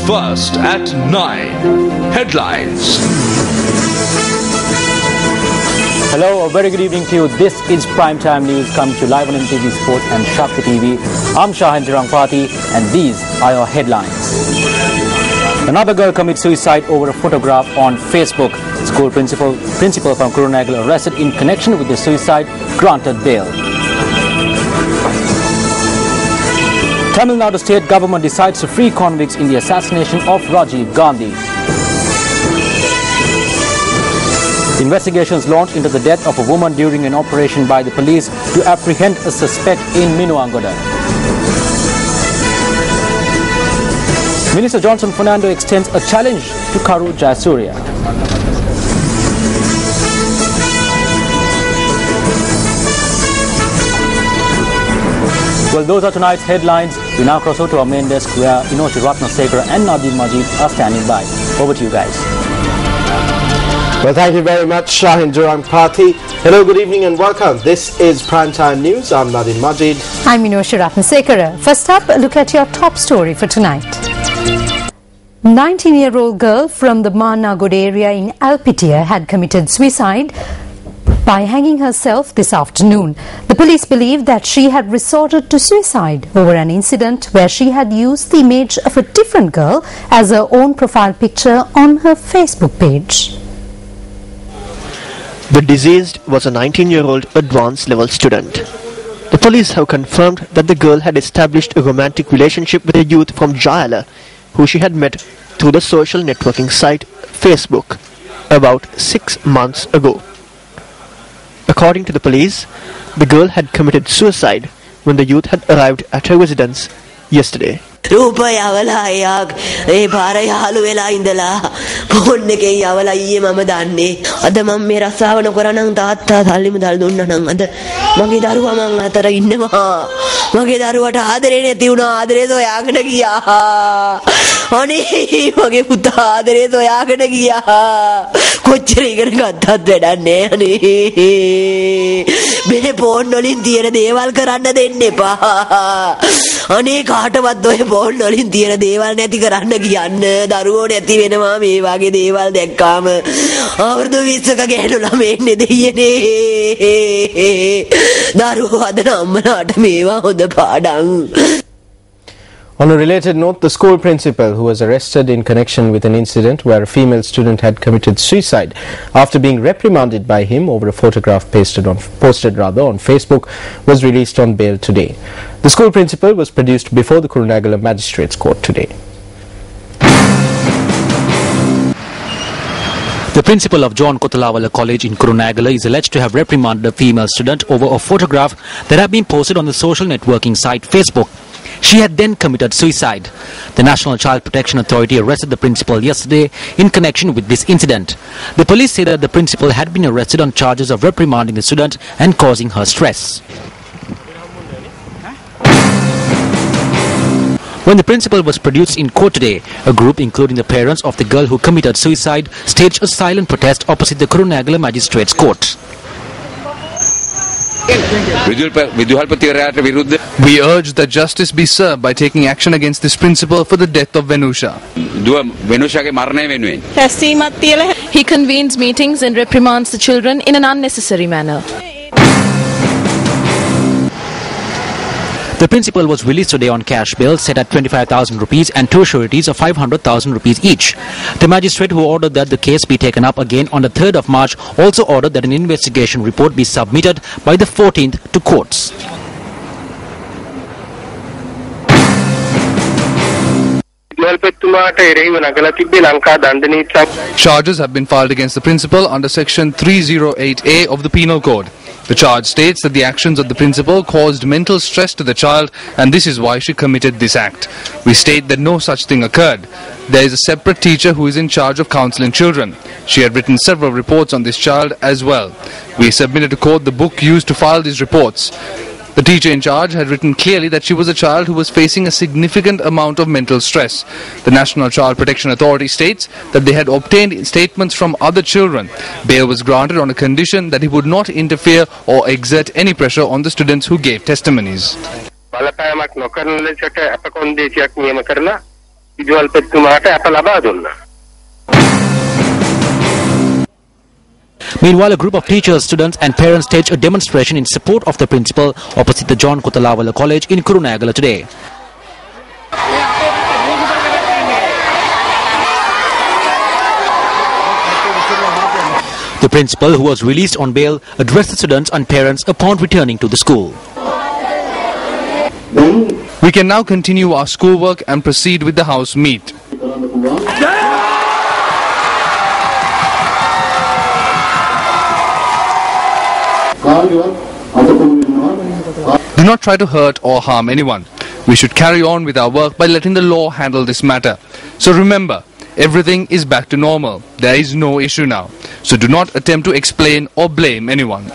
Newsfirst at 9. Headlines. Hello, a very good evening to you. This is Primetime News coming to you live on MTV Sports and Shakti TV. I'm Shahan Tirangpati and these are your headlines. Another girl commits suicide over a photograph on Facebook. School principal from Kurunegala arrested in connection with the suicide, granted bail. Tamil Nadu state government decides to free convicts in the assassination of Rajiv Gandhi. Investigations launched into the death of a woman during an operation by the police to apprehend a suspect in Minuangoda. Minister Johnson Fernando extends a challenge to Karu Jayasuriya. Well, those are tonight's headlines. We now cross over to our main desk where Newsfirst and Nadim Majid are standing by. Over to you guys. Well, thank you very much, Shahin Tirangpati. Hello, good evening and welcome. This is Primetime News. I'm Nadim Majid. I'm Newsfirst. First up, look at your top story for tonight. 19-year-old girl from the Managod area in Alpitia had committed suicide by hanging herself this afternoon. The police believe that she had resorted to suicide over an incident where she had used the image of a different girl as her own profile picture on her Facebook page. The deceased was a 19-year-old advanced level student. The police have confirmed that the girl had established a romantic relationship with a youth from Jayala, who she had met through the social networking site Facebook about 6 months ago. According to the police, the girl had committed suicide when the youth had arrived at her residence yesterday. රූපයවලායක් ඒ පාර යහළු වෙලා ඉඳලා phone එකේ යවලා ඊයේ මම දන්නේ අද මම මේ රස්සාව නොකර නම් තාත්තා සල්ලි මුදල් දුන්නා නම් අද මගේ දරුවා මං අතර ඉන්නවා මගේ දරුවට ආදරේ නැති වුණා ආදරේ සොයාගෙන ගියා අනේ මගේ පුතා ආදරේ සොයාගෙන ගියා කොච්චර ඉගෙන ගත්තත් වැඩක් නෑ අනේ මේ ෆෝන් වලින් තියෙන දේවල් කරන්න දෙන්න එපා අනේ කාටවත් ඔය ෆෝන් වලින් තියෙන දේවල් නැති කරන්න කියන්න දරුවෝ නැති වෙනවා මේ වගේ දේවල් දැක්කාම අවුරුදු 20ක ගෑනු ළමෙන්නේ දෙයියනේ දරුවෝ හදන අම්මලාට මේවා හොඳ පාඩම්. On a related note, the school principal who was arrested in connection with an incident where a female student had committed suicide after being reprimanded by him over a photograph posted on Facebook was released on bail today. The school principal was produced before the Kurunegala Magistrates Court today. The principal of John Kotalawala College in Kurunegala is alleged to have reprimanded a female student over a photograph that had been posted on the social networking site Facebook. She had then committed suicide. The National Child Protection Authority arrested the principal yesterday in connection with this incident. The police say that the principal had been arrested on charges of reprimanding the student and causing her stress. When the principal was produced in court today, a group including the parents of the girl who committed suicide staged a silent protest opposite the Kurunegala Magistrates Court. We urge that justice be served by taking action against this principal for the death of Venusha. He convenes meetings and reprimands the children in an unnecessary manner. The principal was released today on cash bail set at 25,000 rupees and two sureties of 500,000 rupees each. The magistrate who ordered that the case be taken up again on the 3rd of March also ordered that an investigation report be submitted by the 14th to courts. Charges have been filed against the principal under section 308A of the Penal Code. The charge states that the actions of the principal caused mental stress to the child and this is why she committed this act. We state that no such thing occurred. There is a separate teacher who is in charge of counseling children. She had written several reports on this child as well. We submitted to court the book used to file these reports. The teacher in charge had written clearly that she was a child who was facing a significant amount of mental stress. The National Child Protection Authority states that they had obtained statements from other children. Bail was granted on a condition that he would not interfere or exert any pressure on the students who gave testimonies. Meanwhile, a group of teachers, students and parents staged a demonstration in support of the principal opposite the John Kotalawala College in Kurunegala today. The principal, who was released on bail, addressed the students and parents upon returning to the school. We can now continue our schoolwork and proceed with the house meet. Do not try to hurt or harm anyone. We should carry on with our work by letting the law handle this matter. So remember, everything is back to normal. There is no issue now. So do not attempt to explain or blame anyone.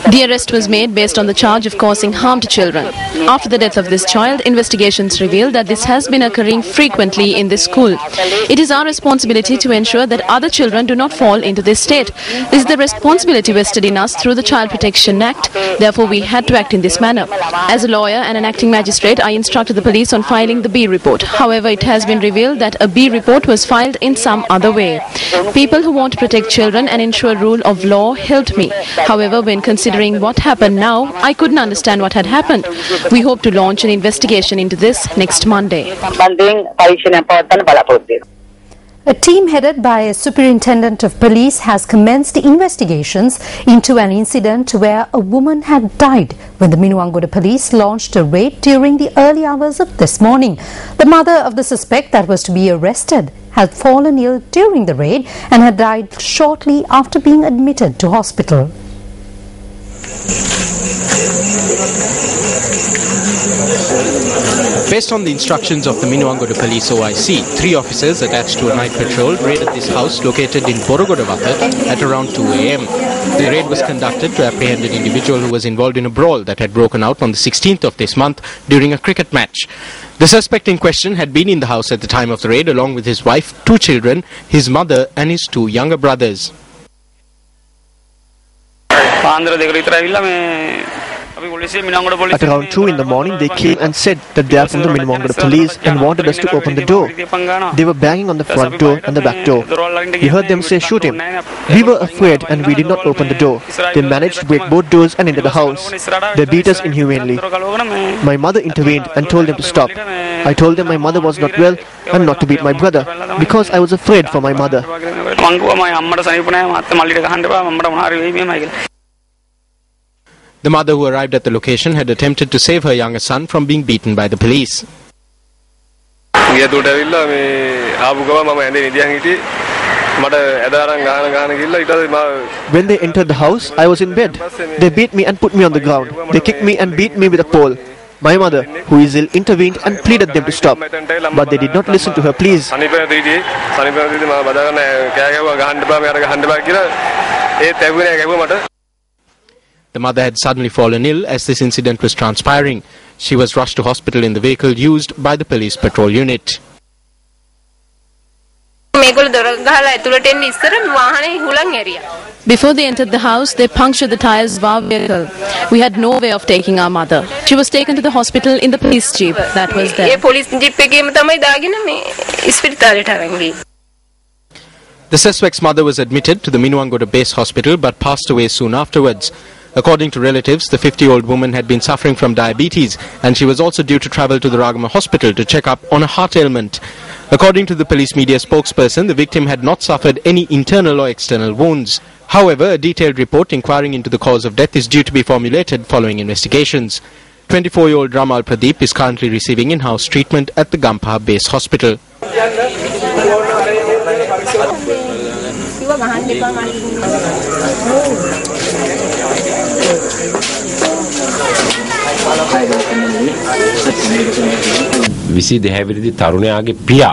The arrest was made based on the charge of causing harm to children. After the death of this child, investigations revealed that this has been occurring frequently in this school. It is our responsibility to ensure that other children do not fall into this state. This is the responsibility vested in us through the Child Protection Act. Therefore, we had to act in this manner. As a lawyer and an acting magistrate, I instructed the police on filing the B report. However, it has been revealed that a B report was filed in some other way. People who want to protect children and ensure rule of law helped me. However, when considering what happened now, I couldn't understand what had happened. We hope to launch an investigation into this next Monday. A team headed by a superintendent of police has commenced investigations into an incident where a woman had died when the Minuwangoda police launched a raid during the early hours of this morning. The mother of the suspect that was to be arrested had fallen ill during the raid and had died shortly after being admitted to hospital. Based on the instructions of the Minuwangoda Police OIC, 3 officers attached to a night patrol raided this house located in Borogodawatha at around 2 a.m. The raid was conducted to apprehend an individual who was involved in a brawl that had broken out on the 16th of this month during a cricket match. The suspect in question had been in the house at the time of the raid along with his wife, 2 children, his mother and his 2 younger brothers. At around 2 in the morning, they came and said that they are from the Minuwangoda police and wanted us to open the door. They were banging on the front door and the back door. We heard them say, "Shoot him." We were afraid and we did not open the door. They managed to break both doors and enter the house. They beat us inhumanely. My mother intervened and told them to stop. I told them my mother was not well and not to beat my brother because I was afraid for my mother. The mother who arrived at the location had attempted to save her younger son from being beaten by the police. When they entered the house, I was in bed. They beat me and put me on the ground. They kicked me and beat me with a pole. My mother, who is ill, intervened and pleaded them to stop. But they did not listen to her pleas. The mother had suddenly fallen ill as this incident was transpiring. She was rushed to hospital in the vehicle used by the police patrol unit. Before they entered the house, they punctured the tires of our vehicle. We had no way of taking our mother. She was taken to the hospital in the police jeep that was there. The suspect's mother was admitted to the Minuwangoda base hospital but passed away soon afterwards. According to relatives, the 50-year-old woman had been suffering from diabetes and she was also due to travel to the Ragama hospital to check up on a heart ailment. According to the police media spokesperson, the victim had not suffered any internal or external wounds. However, a detailed report inquiring into the cause of death is due to be formulated following investigations. 24-year-old Ramal Pradeep is currently receiving in-house treatment at the Gampaha base hospital. විසි දෙහැවිරිදි තරුණයාගේ පියා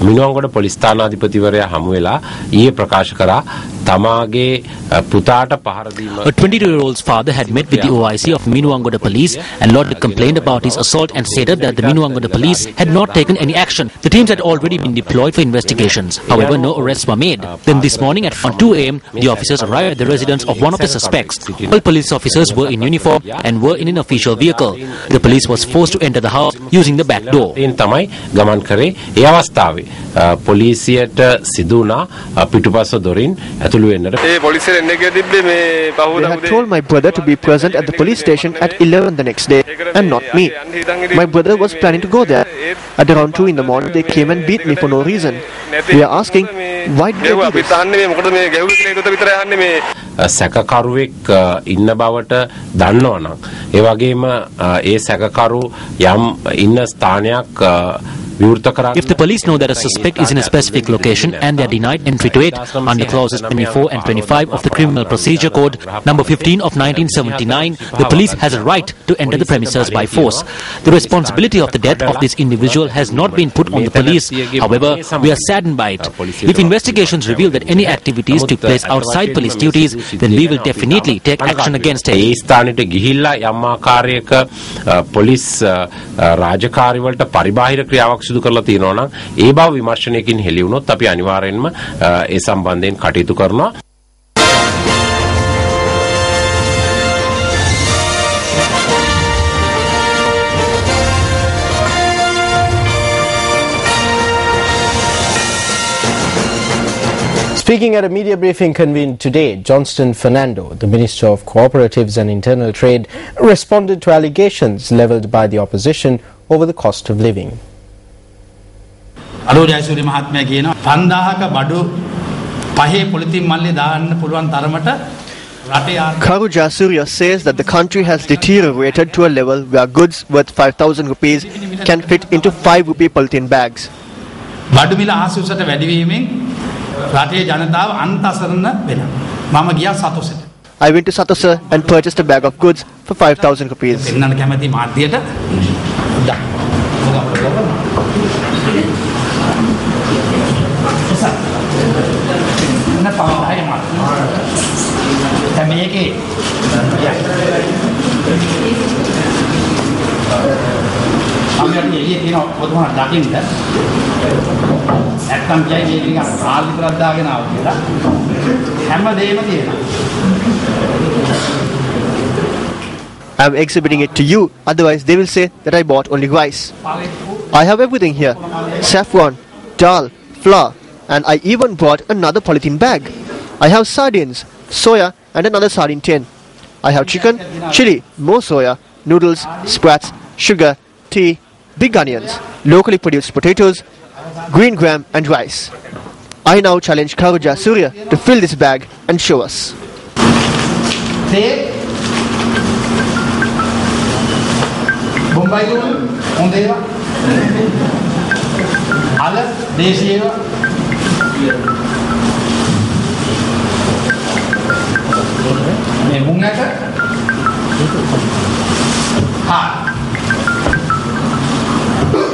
Minuwangoda police ස්ථානාධිපතිවරයා හමු වෙලා ඊයේ ප්‍රකාශ කරා තමාගේ පුතාට පහර දීම. A 22-year-old's father had met with the OIC of Minuangoda police and lodged a complaint about his assault and stated that the Minuangoda police had not taken any action. The teams had already been deployed for investigations. However, no arrests were made. Then this morning at 2 a.m, the officers arrived at the residence of one of the suspects. All police officers were in uniform and were in an official vehicle. The police was forced to enter the house using the back door. තමයි ගමන් කරේ. ඒ අවස්ථාවේ පොලිසියට සිදු වුණා පිටුපස දොරින් ඇතුළු වෙන්නට. They had told my brother to be present at the police station at 11 the next day and not me. My brother was planning to go there. At around 2 in the morning they came and beat me for no reason. We are asking, why did they do this? සැකකරුවෙක් ඉන්න බවට දන්නවනම් ඒ වගේම ඒ සැකකරු යම් ඉන්න ස්ථානයක් විවෘත කරන්න. If the police know that a suspect is in a specific location and they are denied entry to it under clauses 24 and 25 of the Criminal Procedure Code number 15 of 1979, the police has a right to enter the premises by force. The responsibility of the death of this individual has not been put on the police. However, we are saddened by it. If investigations reveal that any activities took place outside police duties, then we will definitely take action against it. ඒ ස්ථානෙට ගිහිල්ලා යම් ආකාරයක police රාජකාරී වලට පරිබාහිර ක්‍රියාවක් සිදු කරලා තියෙනවා නම් ඒ බව විමර්ශනයකින් හෙළි වුණොත් අපි අනිවාර්යෙන්ම ඒ සම්බන්ධයෙන් කටයුතු කරනවා. Speaking at a media briefing convened today, Johnston Fernando, the Minister of Cooperatives and Internal Trade, responded to allegations levelled by the opposition over the cost of living. අලෝ Jayasuriya මහත්මයා කියනවා 5000ක බඩු පහේ පොලිතින් මල්ලේ දාන්න පුළුවන් තරමට රටේ Karu Jasuria says that the country has deteriorated to a level where goods worth 5,000 rupees can fit into 5 rupee polythene bags. බඩු මිල ආසුසට වැඩි වීමෙන් රටේ ජනතාව අන්තසරණ වෙනවා. මම ගියා සතොසට. I went to Satosa and purchased a bag of goods for 5,000 rupees. එන්නන්න කැමැති මාධ්‍යයට I'm exhibiting it to you, otherwise they will say that I bought only rice. I have everything here: saffron, dal, flour, and I even bought another polythene bag. I have sardines, soya, and another sardine tin. I have chicken, chili, more soya, noodles, sprats, sugar, tea, big onions, locally produced potatoes, green gram, and rice. I now challenge Karu Jasuria to fill this bag and show us.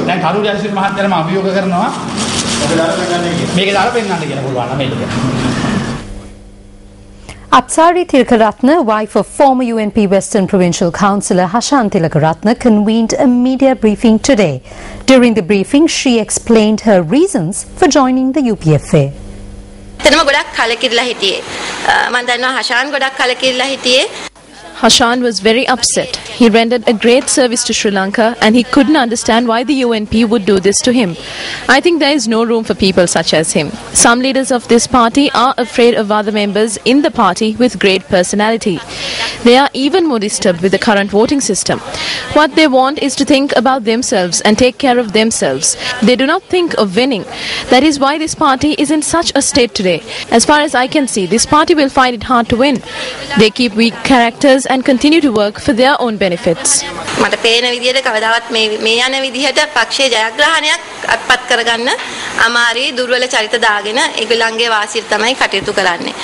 දැන් කරු ජයසිරි මහත්තයාම අභියෝග කරනවා මේක දාලා පෙන්නන්න කියලා පුළුවන් නම් මේක. Apsari Thilakaratne, wife of former UNP Western Provincial Councillor Hashan Thilakaratne, convened a media briefing today. During the briefing, she explained her reasons for joining the UPFA. Hashan was very upset. He rendered a great service to Sri Lanka and he couldn't understand why the UNP would do this to him. I think there is no room for people such as him. Some leaders of this party are afraid of other members in the party with great personality. They are even more disturbed with the current voting system. What they want is to think about themselves and take care of themselves. They do not think of winning. That is why this party is in such a state today. As far as I can see, this party will find it hard to win. They keep weak characters and continue to work for their own benefits. මට පේන විදිහට කවදාවත් මේ යන විදිහට පක්ෂයේ ජයග්‍රහණයක් අත්පත් කරගන්න අමාරුයි දුර්වල චරිත දාගෙන ඒගොල්ලන්ගේ වාසියට තමයි කටයුතු කරන්නේ.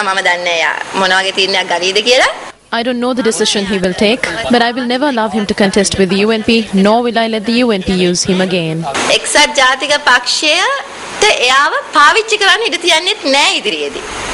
මම දන්නේ මොන වගේ තීරණයක් ගනීද කියලා. I don't know the decision he will take, but I will never allow him to contest with the UNP, nor will I let the UNP use him again. එක්සත් ජාතික පක්ෂයට එයාව පාවිච්චි කරන්න ඉඩ තියන්නෙත් නෑ ඉදිරියේදී.